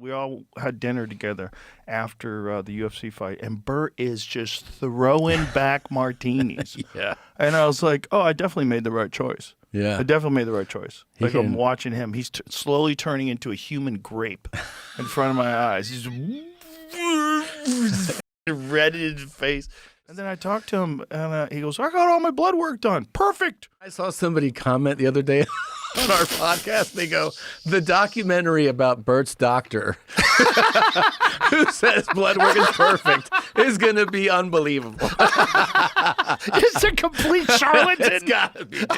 We all had dinner together after the UFC fight, and Bert is just throwing back martinis. Yeah. And I was like, oh, I definitely made the right choice. Yeah. I definitely made the right choice. He I'm watching him. He's slowly turning into a human grape in front of my eyes. He's red in his face. And then I talked to him, and he goes, I got all my blood work done. Perfect. I saw somebody comment the other day on our podcast. They go, the documentary about Bert's doctor who says blood work is perfect is going to be unbelievable. It's a complete charlatan. It's got to be, dude.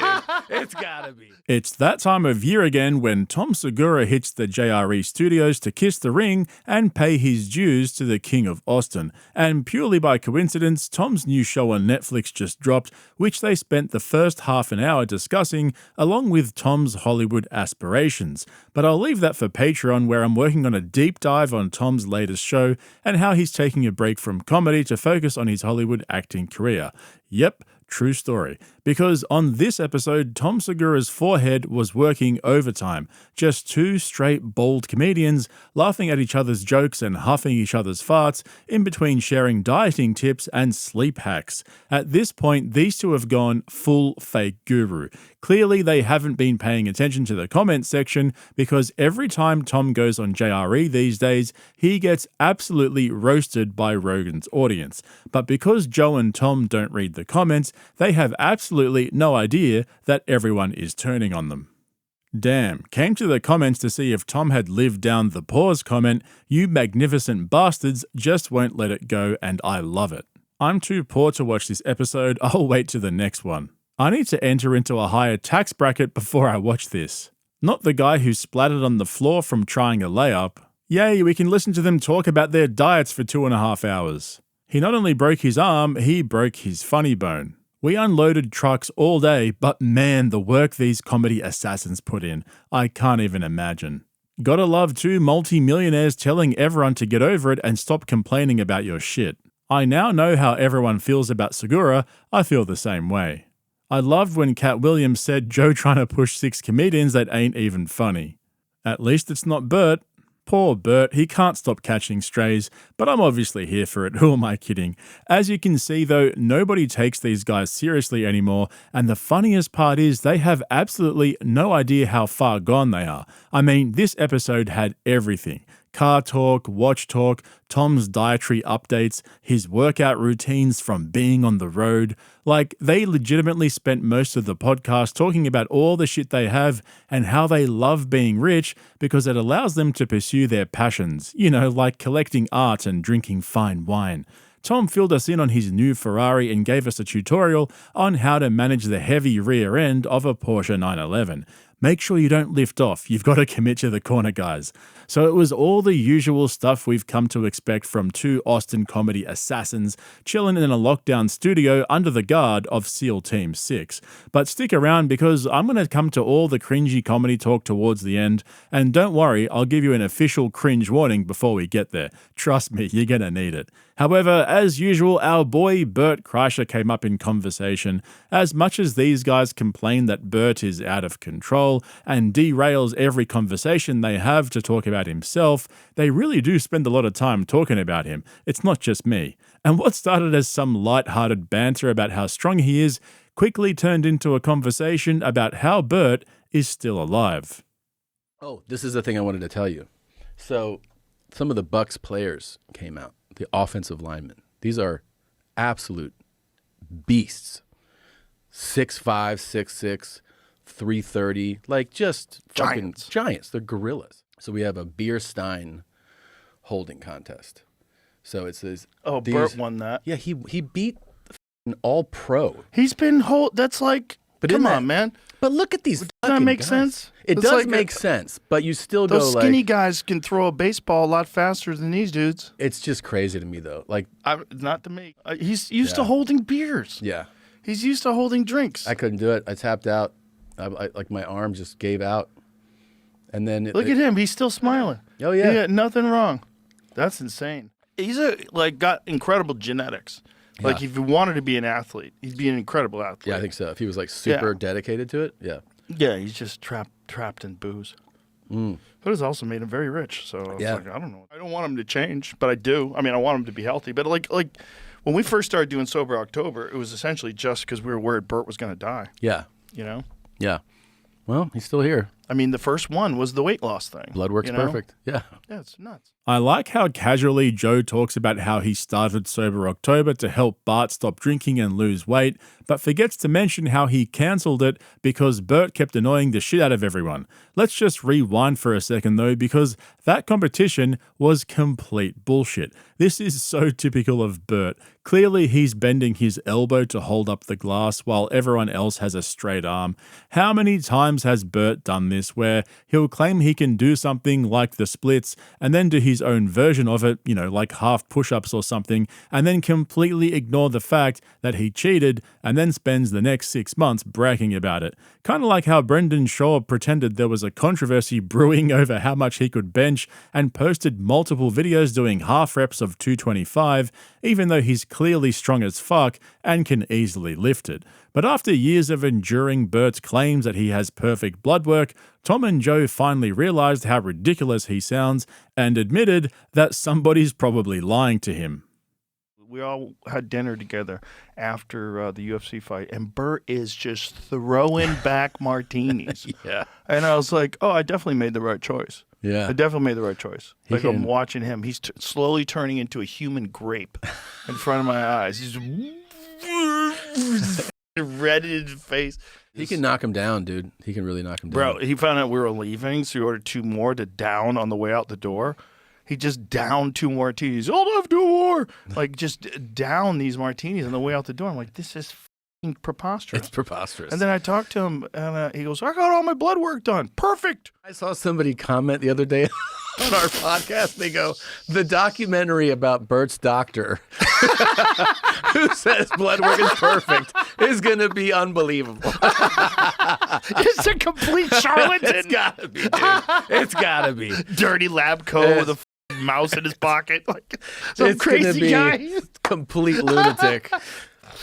It's got to be. It's that time of year again when Tom Segura hits the JRE studios to kiss the ring and pay his dues to the King of Austin. And purely by coincidence, Tom's new show on Netflix just dropped, which they spent the first half an hour discussing, along with Tom's Hollywood aspirations. But I'll leave that for Patreon, where I'm working on a deep dive on Tom's latest show and how he's taking a break from comedy to focus on his Hollywood acting career. Yep, true story. Because on this episode, Tom Segura's forehead was working overtime. Just two straight bald comedians laughing at each other's jokes and huffing each other's farts in between sharing dieting tips and sleep hacks. At this point, these two have gone full fake guru. Clearly, they haven't been paying attention to the comments section because every time Tom goes on JRE these days, he gets absolutely roasted by Rogan's audience. But because Joe and Tom don't read the comments, they have absolutely no idea that everyone is turning on them. Damn, came to the comments to see if Tom had lived down the pause comment, you magnificent bastards just won't let it go, and I love it. I'm too poor to watch this episode, I'll wait to the next one. I need to enter into a higher tax bracket before I watch this. Not the guy who splattered on the floor from trying a layup. Yay, we can listen to them talk about their diets for 2.5 hours. He not only broke his arm, he broke his funny bone. We unloaded trucks all day, but man, the work these comedy assassins put in, I can't even imagine. Gotta love two multi-millionaires telling everyone to get over it and stop complaining about your shit. I now know how everyone feels about Segura, I feel the same way. I loved when Cat Williams said Joe trying to push 6 comedians that ain't even funny. At least it's not Bert. Poor Bert, he can't stop catching strays, but I'm obviously here for it, who am I kidding? As you can see though, nobody takes these guys seriously anymore, and the funniest part is they have absolutely no idea how far gone they are. I mean, this episode had everything. Car talk, watch talk, Tom's dietary updates, his workout routines from being on the road. Like, they legitimately spent most of the podcast talking about all the shit they have and how they love being rich because it allows them to pursue their passions, like collecting art and drinking fine wine. Tom filled us in on his new Ferrari and gave us a tutorial on how to manage the heavy rear end of a Porsche 911. Make sure you don't lift off, you've got to commit to the corner, guys. So it was all the usual stuff we've come to expect from two Austin comedy assassins chilling in a lockdown studio under the guard of SEAL Team 6. But stick around because I'm going to come to all the cringy comedy talk towards the end, and don't worry, I'll give you an official cringe warning before we get there. Trust me, you're going to need it. However, as usual, our boy Bert Kreischer came up in conversation. As much as these guys complain that Bert is out of control and derails every conversation they have to talk about himself, they really do spend a lot of time talking about him. It's not just me. And what started as some light-hearted banter about how strong he is quickly turned into a conversation about how Bert is still alive. Oh, this is the thing I wanted to tell you. So, some of the Bucks players came out, the offensive linemen. These are absolute beasts. 6'5", 6'6", 330, like just fucking giants. They're gorillas. So we have a beer stein holding contest. So it says, Bert won that. Yeah, he beat an all-pro. He's been that's like, come on, man. But look at these Does fucking that make guys. sense? It It's does like make sense, but you still those go skinny like... guys can throw a baseball a lot faster than these dudes. It's just crazy to me, though. Like, not to me. He's used to holding beers. Yeah. He's used to holding drinks. I couldn't do it. I tapped out. Like my arm just gave out. And then... Look at him. He's still smiling. Oh, yeah. He got nothing wrong. That's insane. He's got incredible genetics. Like, if he wanted to be an athlete, he'd be an incredible athlete. Yeah, I think so. If he was like super dedicated to it, yeah. Yeah, he's just trapped in booze. But it's also made him very rich. So I was Yeah. like, I don't know. I don't want him to change, but I do. I mean, I want him to be healthy. But like when we first started doing Sober October, it was essentially just because we were worried Bert was going to die. Yeah. You know? Yeah. Well, he's still here. I mean, the first one was the weight loss thing. Blood works perfect. Yeah. Yeah, it's nuts. I like how casually Joe talks about how he started Sober October to help Bart stop drinking and lose weight, but forgets to mention how he cancelled it because Bert kept annoying the shit out of everyone. Let's just rewind for a second though, because that competition was complete bullshit. This is so typical of Bert. Clearly he's bending his elbow to hold up the glass while everyone else has a straight arm. How many times has Bert done this where he'll claim he can do something like the splits and then do his own version of it, you know, like half push-ups or something, and then completely ignore the fact that he cheated and then spends the next 6 months bragging about it. Kind of like how Brendan Shaw pretended there was a controversy brewing over how much he could bench and posted multiple videos doing half reps of 225, even though he's clearly strong as fuck and can easily lift it. But after years of enduring Bert's claims that he has perfect blood work, Tom and Joe finally realized how ridiculous he sounds and admitted that somebody's probably lying to him. We all had dinner together after the UFC fight, and Bert is just throwing back martinis. Yeah. And I was like, oh, I definitely made the right choice. Yeah. I definitely made the right choice. He I'm can- watching him. He's slowly turning into a human grape in front of my eyes. He's red in his face. He can knock him down, dude. He can really knock him down. Bro, he found out we were leaving, so he ordered 2 more to down on the way out the door. He just downed 2 martinis. I'll have 2 more. Like, just down these martinis on the way out the door. I'm like, this is f***ing preposterous. It's preposterous. And then I talked to him, and he goes, I got all my blood work done. Perfect. I saw somebody comment the other day on our podcast. They go, the documentary about Bert's doctor who says blood work is perfect is going to be unbelievable. It's a complete charlatan. It's got to be, dude. It's got to be. Dirty lab coat with a f***ing mouse in his pocket. Like some It's gonna crazy be guy. Complete lunatic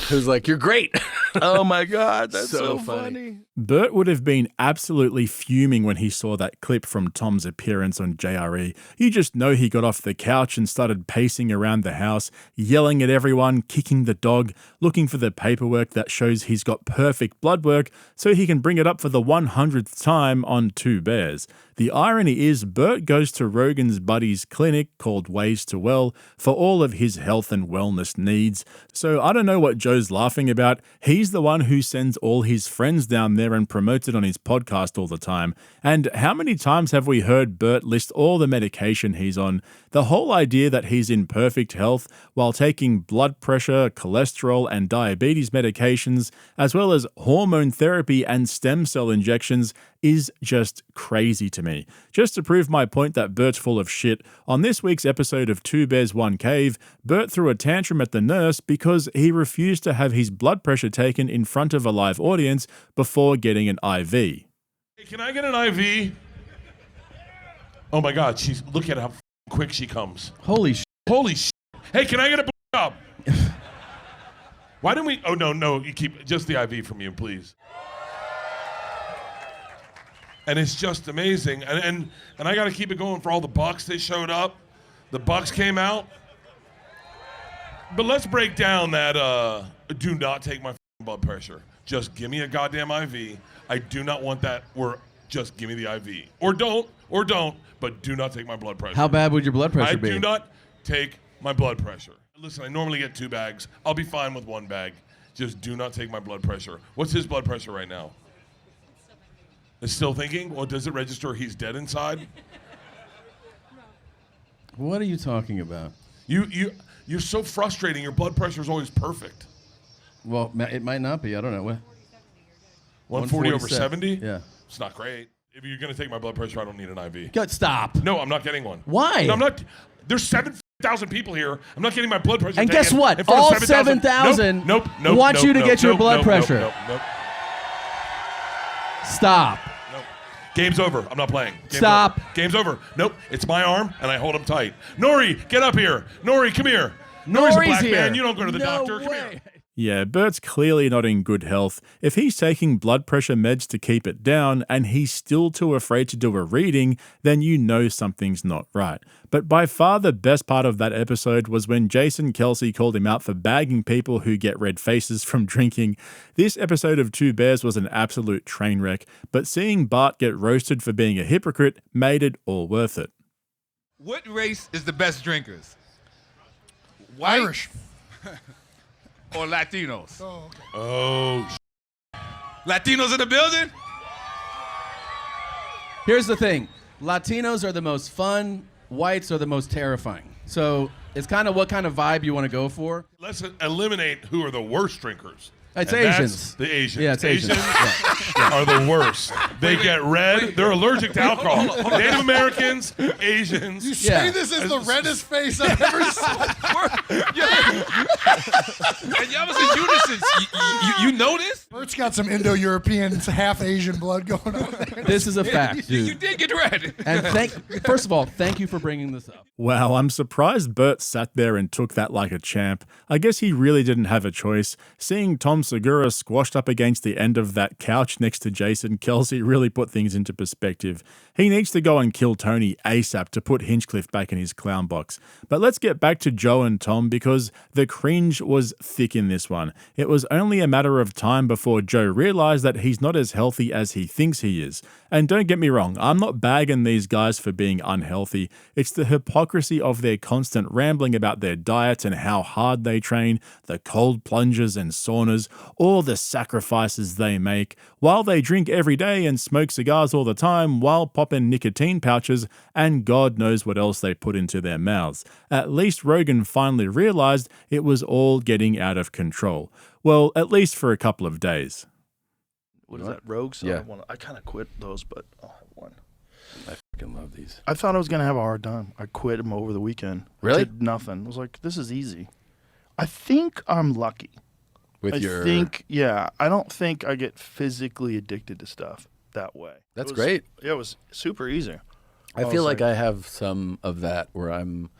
who's like, you're great. Oh, my God. That's So so funny. funny. Bert would have been absolutely fuming when he saw that clip from Tom's appearance on JRE. You just know he got off the couch and started pacing around the house, yelling at everyone, kicking the dog, looking for the paperwork that shows he's got perfect blood work so he can bring it up for the 100th time on 2 Bears. The irony is Bert goes to Rogan's buddy's clinic called Ways to Well for all of his health and wellness needs. So I don't know what Joe's laughing about. He's the one who sends all his friends down there and promotes it on his podcast all the time. And how many times have we heard Bert list all the medication he's on? The whole idea that he's in perfect health while taking blood pressure, cholesterol, and diabetes medications, as well as hormone therapy and stem cell injections, is just crazy to me. Just to prove my point that Bert's full of shit, on this week's episode of 2 Bears, 1 Cave, Bert threw a tantrum at the nurse because he refused to have his blood pressure taken in front of a live audience before getting an IV. Hey, can I get an IV? Oh my God, look at how quick she comes. Holy shit. Holy shit. Hey, can I get a job? Why don't we, oh no, you keep just the IV from you, please. And it's just amazing. And I got to keep it going for all the Bucks. They showed up. The Bucks came out. But let's break down that do not take my blood pressure. Just give me a goddamn IV. I do not want that just give me the IV. Or don't, but do not take my blood pressure. How bad would your blood pressure be? I do not take my blood pressure. Listen, I normally get 2 bags. I'll be fine with 1 bag. Just do not take my blood pressure. What's his blood pressure right now? Is still thinking? Well, does it register he's dead inside? What are you talking about? You're so frustrating. Your blood pressure is always perfect. Well, it might not be. I don't know. What? 140 over 147. 70? Yeah. It's not great. If you're going to take my blood pressure, I don't need an IV. God, stop. No, I'm not getting one. Why? No, I'm not. There's 7,000 people here. I'm not getting my blood pressure And taken guess what? in front of All 7,000 7,000 want you to get your blood pressure. Nope. Stop. Game's over. I'm not playing. Stop. Game's over. Nope. It's my arm, and I hold him tight. Nori, get up here. Nori, come here. Nori's a black here. man. You don't go to the No doctor. Come way. here. Yeah, Bert's clearly not in good health. If he's taking blood pressure meds to keep it down and he's still too afraid to do a reading, then you know something's not right. But by far the best part of that episode was when Jason Kelce called him out for bagging people who get red faces from drinking. This episode of Two Bears was an absolute train wreck, but seeing Bart get roasted for being a hypocrite made it all worth it. What race is the best drinkers? White Irish. or Latinos? Oh, okay. Oh, Latinos in the building? Here's the thing. Latinos are the most fun. Whites are the most terrifying. So it's kind of what kind of vibe you want to go for. let's eliminate who are the worst drinkers. It's And that's Asians. the Asians. Yeah, it's Asians. Are the worst. They get red. They're allergic to alcohol. Native Americans, Asians. You say Yeah. this is the reddest face I've ever seen. And y'all was in unison. You know this? Bert's got some Indo-European, half Asian blood going on there. This is a fact, You dude. did get red. And first of all, thank you for bringing this up. Wow, I'm surprised Bert sat there and took that like a champ. I guess he really didn't have a choice. Seeing Tom Segura squashed up against the end of that couch next to Jason Kelce really put things into perspective. He needs to go and kill Tony ASAP to put Hinchcliffe back in his clown box. But let's get back to Joe and Tom because the cringe was thick in this one. It was only a matter of time before Joe realized that he's not as healthy as he thinks he is. And don't get me wrong, I'm not bagging these guys for being unhealthy. It's the hypocrisy of their constant rambling about their diets and how hard they train, the cold plunges and saunas, all the sacrifices they make, while they drink every day and smoke cigars all the time while popping nicotine pouches and God knows what else they put into their mouths. At least Rogan finally realized it was all getting out of control. Well, at least for a couple of days. What is that, Rogue? So Yeah. I kind of quit those, but I'll have one. I fucking love these. I thought I was going to have a hard time. I quit them over the weekend. Really? Did nothing. I was like, this is easy. I think I'm lucky. With I your think, yeah, I don't think I get physically addicted to stuff that way. That's It was- great. Yeah, it was super easy. I was feel like like- I have some of that where I'm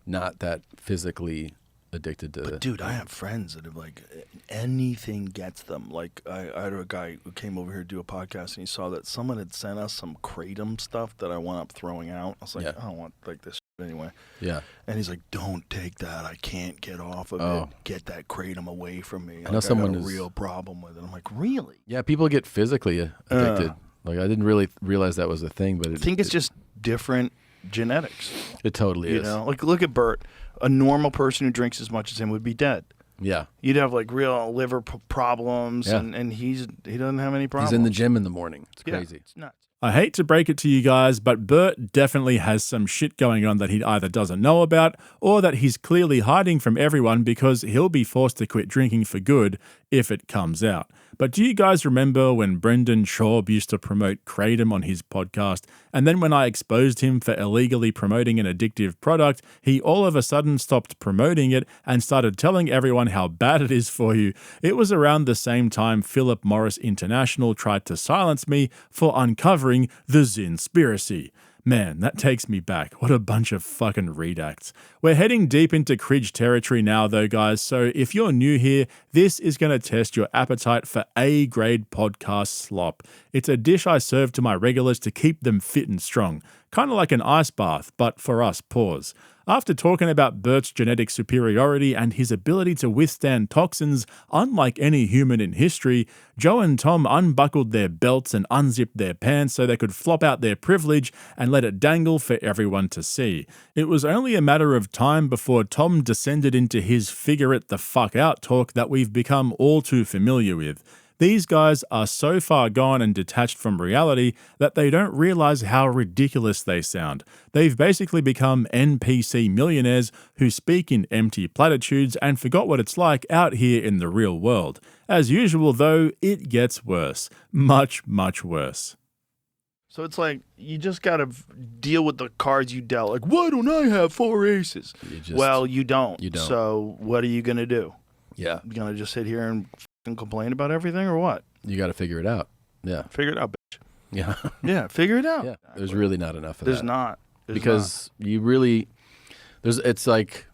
not that physically addicted to. But dude, I have friends that have like anything gets them. Like I had a guy who came over here to do a podcast and he saw that someone had sent us some kratom stuff that I wound up throwing out. I was like, Yeah. I don't want like this shit anyway. Yeah. And he's like, don't take that. I can't get off of Oh. it. Get that kratom away from me. know someone I got a is- real problem with it. I'm like, really? Yeah, people get physically addicted. Like I didn't really realize that was a thing, but I think it's just different genetics. it totally You is. know, like look at Bert. A normal person who drinks as much as him would be dead. Yeah. You'd have like real liver problems, Yeah. and he doesn't have any problems. He's in the gym in the morning. It's Yeah, crazy. it's nuts. I hate to break it to you guys, but Bert definitely has some shit going on that he either doesn't know about or that he's clearly hiding from everyone because he'll be forced to quit drinking for good if it comes out. But do you guys remember when Brendan Schaub used to promote Kratom on his podcast, and then when I exposed him for illegally promoting an addictive product, he all of a sudden stopped promoting it and started telling everyone how bad it is for you? It was around the same time Philip Morris International tried to silence me for uncovering the Zinspiracy. Man, that takes me back. What a bunch of fucking redacts. We're heading deep into cringe territory now though, guys, so if you're new here, this is going to test your appetite for A-grade podcast slop. It's a dish I serve to my regulars to keep them fit and strong. Kind of like an ice bath, but for us poors. After talking about Bert's genetic superiority and his ability to withstand toxins unlike any human in history, Joe and Tom unbuckled their belts and unzipped their pants so they could flop out their privilege and let it dangle for everyone to see. It was only a matter of time before Tom descended into his figure it the fuck out talk that we've become all too familiar with. These guys are so far gone and detached from reality that they don't realize how ridiculous they sound. They've basically become NPC millionaires who speak in empty platitudes and forgot what it's like out here in the real world. As usual, though, it gets worse. Much, much worse. So it's like you just got to deal with the cards you dealt. Like, why don't I have 4 aces? Well, you don't. You don't. So what are you going to do? Yeah. You going to just sit here and complain about everything or what? You got to figure it out. Yeah. Figure it out, bitch. Yeah. Yeah, figure it out. Yeah. There's really not enough of There's that. not. Because you really, it's like,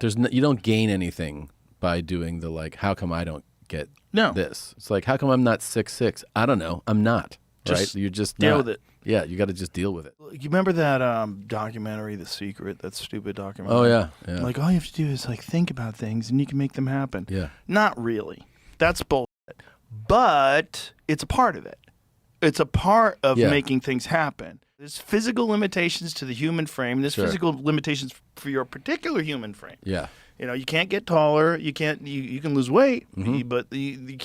you don't gain anything by doing the like, how come I don't get No. this? It's like, how come I'm not 6'6"? I don't know. I'm not. Just right? You're just deal not. with it. Yeah, you got to just deal with it. You remember that documentary, The Secret, that stupid documentary? Oh, yeah. Yeah. Like, all you have to do is, like, think about things and you can make them happen. Yeah. Not really. That's bullshit. But it's a part of it. It's a part of Yeah. making things happen. There's physical limitations to the human frame. There's Sure. physical limitations for your particular human frame. Yeah. You know, you can't get taller. You can't. You can lose weight, Mm-hmm. but you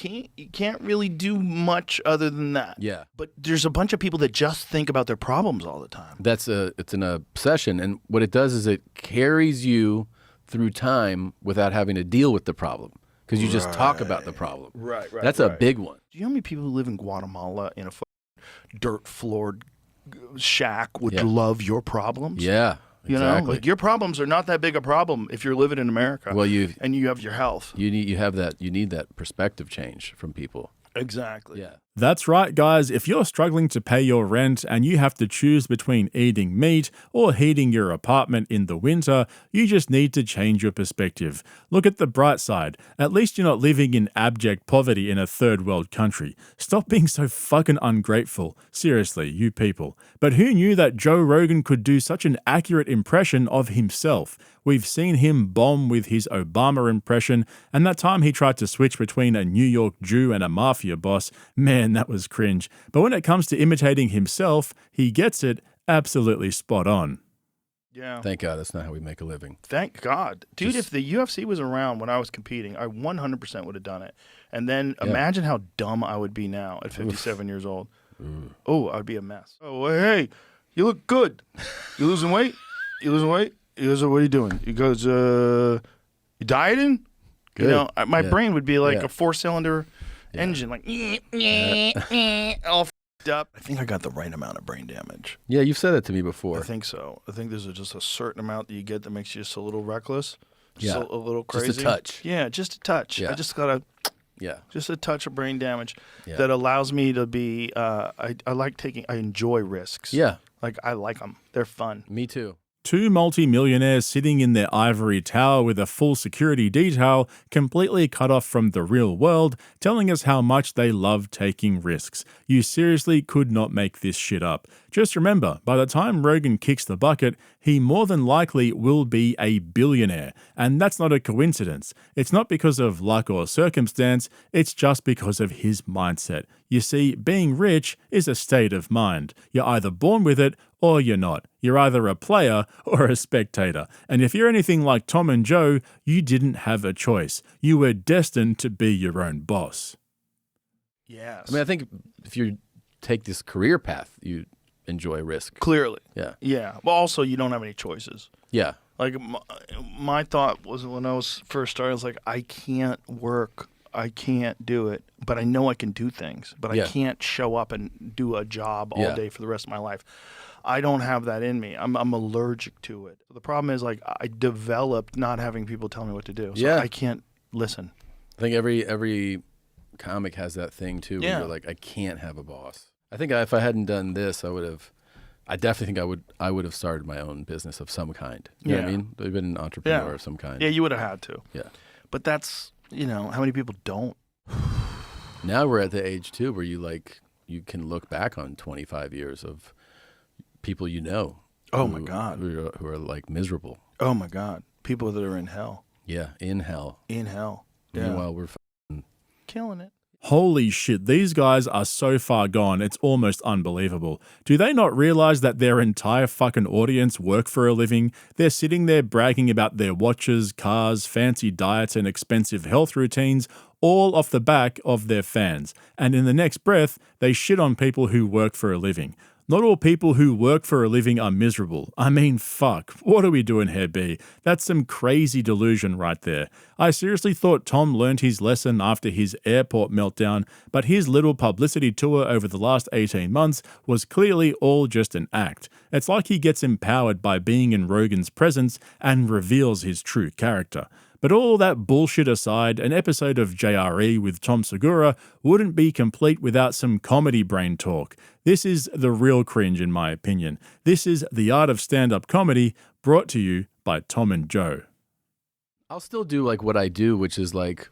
can't really do much other than that. Yeah. But there's a bunch of people that just think about their problems all the time. It's an obsession, and what it does is it carries you through time without having to deal with the problem because you just talk about the problem. Right. That's a big one. Do you know how many people who live in Guatemala in a dirt floored shack would Yeah. love your problems? Yeah. You Exactly. know, like your problems are not that big a problem if you're living in America. Well, you have your health. need that perspective change from people. Exactly. Yeah. That's right, guys. If you're struggling to pay your rent and you have to choose between eating meat or heating your apartment in the winter, you just need to change your perspective. Look at the bright side. At least you're not living in abject poverty in a third world country. Stop being so fucking ungrateful. Seriously, you people. But who knew that Joe Rogan could do such an accurate impression of himself? We've seen him bomb with his Obama impression, and that time he tried to switch between a New York Jew and a mafia boss. Man, that was cringe. But when it comes to imitating himself, he gets it absolutely spot on. Yeah. Thank God that's not how we make a living. Thank God. Dude, Just- if the UFC was around when I was competing, I 100% would have done it. And then imagine how dumb I would be now at 57 years old. Oh, I'd be a mess. Oh, hey, you look good. You losing weight? You losing weight? He goes, what are you doing? He goes, you dieting? Good. You know, my Yeah. brain would be like Yeah. a 4-cylinder engine, like all f***ed up. I think I got the right amount of brain damage. Yeah, you've said that to me I before. think so. I think there's just a certain amount that you get that makes you just a little reckless, just Yeah. a little Just a crazy. touch. Yeah, just a touch. Yeah. I just got Yeah. just a touch of brain damage Yeah. that allows me to be. I enjoy risks. Yeah. Like I like them. They're fun. Me too. Two multi-millionaires sitting in their ivory tower with a full security detail, completely cut off from the real world, telling us how much they love taking risks. You seriously could not make this shit up. Just remember, by the time Rogan kicks the bucket, he more than likely will be a billionaire. And that's not a coincidence. It's not because of luck or circumstance, it's just because of his mindset. You see, being rich is a state of mind. You're either born with it or you're not. You're either a player or a spectator. And if you're anything like Tom and Joe, you didn't have a choice. You were destined to be your own boss. Yes. I mean, I think if you take this career path, you enjoy risk. Clearly. Yeah. Yeah. Well, also you don't have any choices. Yeah. Like my thought was when I was first started, I was like, I can't work. I can't do it, but I know I can do things, but Yeah. I can't show up and do a job all Yeah. day for the rest of my life. I don't have that in me. I'm allergic to it. The problem is like I developed not having people tell me what to do. So Yeah. I can't listen. I think every comic has that thing too. Where Yeah. you're like, I can't have a boss. I think if I hadn't done this, I definitely think I would have started my own business of some kind. You know what I Yeah. mean? I've been an entrepreneur Yeah. of some kind. Yeah, you would have had to. Yeah. But that's, how many people don't? Now we're at the age too where you can look back on 25 years of people you know. Oh, my God. Who are like miserable. Oh my God. People that are in hell. Yeah, in hell. In hell. Yeah. Meanwhile, we're Killing it. Holy shit, these guys are so far gone, it's almost unbelievable. Do they not realize that their entire fucking audience work for a living? They're sitting there bragging about their watches, cars, fancy diets, and expensive health routines, all off the back of their fans. And in the next breath, they shit on people who work for a living. Not all people who work for a living are miserable. I mean, fuck. What are we doing here, B? That's some crazy delusion right there. I seriously thought Tom learned his lesson after his airport meltdown, but his little publicity tour over the last 18 months was clearly all just an act. It's like he gets empowered by being in Rogan's presence and reveals his true character. But all that bullshit aside, an episode of JRE with Tom Segura wouldn't be complete without some comedy brain talk. This is the real cringe in my opinion. This is The Art of Stand-Up Comedy, brought to you by Tom and Joe. I'll still do like what I do, which is like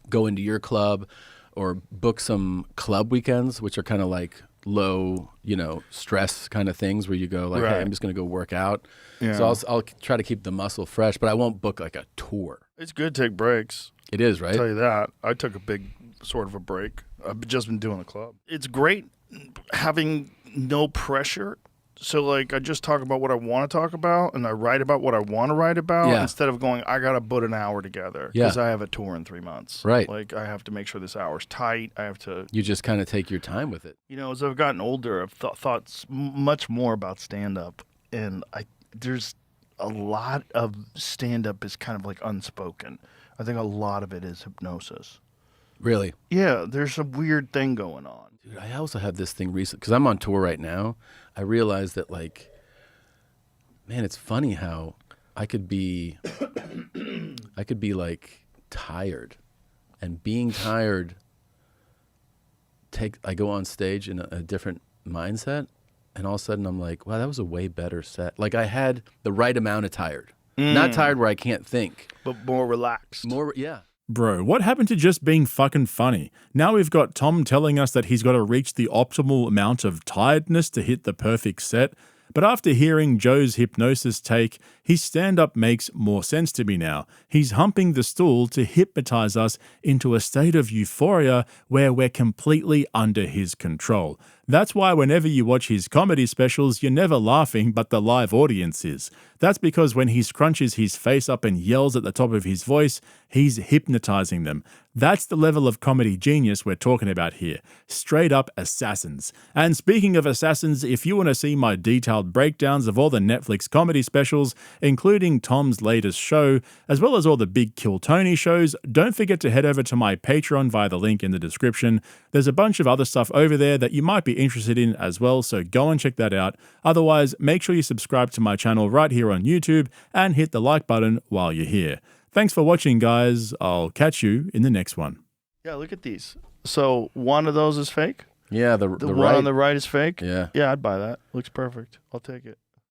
go into your club or book some club weekends, which are kind of like low, stress kind of things where you go like, Right. hey, I'm just going to go work out. Yeah. So I'll try to keep the muscle fresh, but I won't book like a tour. It's good to take breaks. It is, I'll right? tell you that. I took a big sort of a break. I've just been doing the club. It's great having no pressure. So, like, I just talk about what I want to talk about, and I write about what I want to write about Yeah. instead of going, I got to put an hour together Yeah. because I have a tour in 3 months. Right. Like, I have to make sure this hour's tight. I have to, You just kind of take your time with it. as I've gotten older, I've thought much more about stand-up, and there's a lot of stand-up is kind of like unspoken. I think a lot of it is hypnosis. Really? Yeah, there's a weird thing going on. Dude, I also had this thing recently because I'm on tour right now. I realized that, like, man, it's funny how I could be like tired, and being tired. I go on stage in a different mindset, and all of a sudden I'm like, wow, that was a way better set. Like I had the right amount of tired, not tired where I can't think, But more relaxed. yeah. Bro, what happened to just being fucking funny? Now we've got Tom telling us that he's got to reach the optimal amount of tiredness to hit the perfect set. But after hearing Joe's hypnosis take, his stand-up makes more sense to me now. He's humping the stool to hypnotize us into a state of euphoria where we're completely under his control. That's why whenever you watch his comedy specials, you're never laughing, but the live audience is. That's because when he scrunches his face up and yells at the top of his voice, he's hypnotizing them. That's the level of comedy genius we're talking about here. Straight up assassins. And speaking of assassins, if you want to see my detailed breakdowns of all the Netflix comedy specials, including Tom's latest show, as well as all the big Kill Tony shows, don't forget to head over to my Patreon via the link in the description. There's a bunch of other stuff over there that you might be interested in as well, so go and check that out. Otherwise, make sure you subscribe to my channel right here on YouTube and hit the like button while you're here. Thanks for watching, guys. I'll catch you in the next one. Yeah, look at these. So one of those is fake? Yeah, the The one right. on the right is fake? Yeah. Yeah, I'd buy that. Looks perfect. I'll take it.